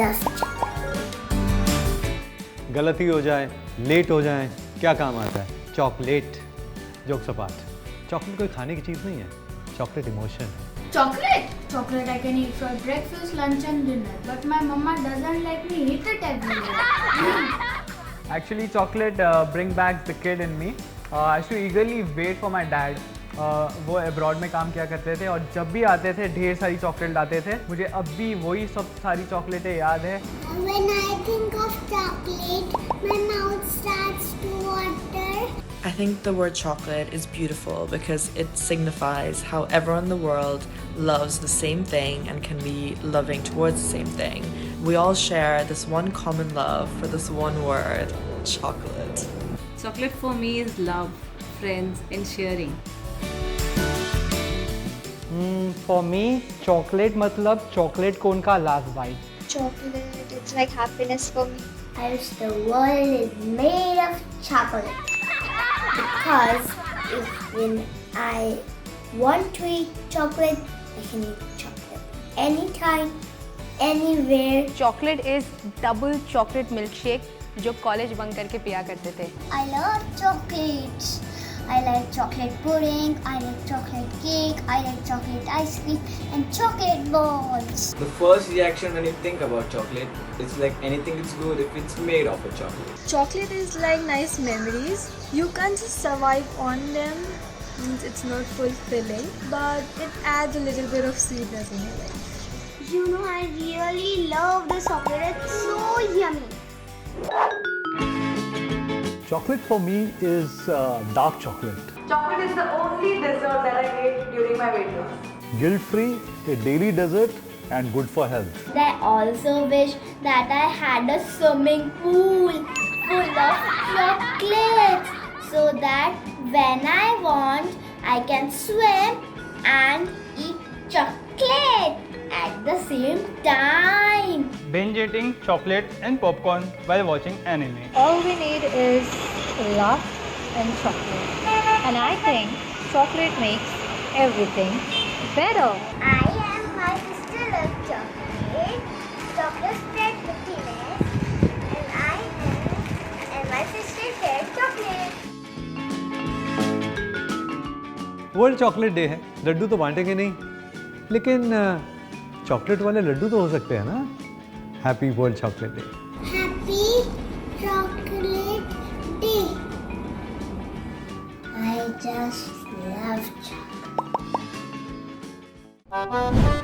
love chocolate. गलती हो जाए, लेट हो जाए, क्या काम आता है? चॉकलेट. जोक सपाट. चॉकलेट कोई खाने की चीज़ नहीं है. चॉकलेट इमोशन है. Chocolate? Chocolate I can eat for breakfast, lunch and dinner. But my mama doesn't let me eat it every day. Actually, chocolate bring back the kid in me. I used to eagerly wait for my dad. वो abroad में काम किया करते थे और जब भी आते थे ढेर सारी चॉकलेट लाते थे. मुझे अब भी वही सब सारी चॉकलेटें याद है. When I think of chocolate, my mouth starts to water. I think the word chocolate is beautiful because it signifies how everyone in the world loves the same thing and can be loving towards the same thing. We all share this one common love for this one word, chocolate. Chocolate for me is love, friends, and sharing. For me, chocolate मतलब chocolate cone का last bite. Chocolate, it's like happiness for me. I wish the world is made of chocolate. Because when I want to eat chocolate, I can eat chocolate anytime, anywhere. Chocolate is double chocolate milkshake जो college bunk करके पिया करते थे. I love chocolates. I like chocolate pudding, I like chocolate cake, I like chocolate ice cream and chocolate balls. The first reaction when you think about chocolate, it's like anything is good if it's made of a chocolate. Chocolate is like nice memories. You can't just survive on them. It's not fulfilling, but it adds a little bit of sweetness in your life. You know, I really love the chocolate. It's so yummy. Chocolate for me is dark chocolate. Chocolate is the only dessert that I ate during my weight loss. Guilt-free, a daily dessert, and good for health. I also wish that I had a swimming pool full of chocolates so that when I want, I can swim and eat chocolate at the same time. Binge eating chocolate and popcorn while watching anime. All we need is love and chocolate. And I think chocolate makes everything better. I am my sister love chocolate. Chocolate spread happiness. And my sister said chocolate. World chocolate day है. लड्डू तो बांटेंगे नहीं, लेकिन chocolate वाले लड्डू तो हो सकते हैं ना. Happy world chocolate day. Happy chocolate day. I just love chocolate.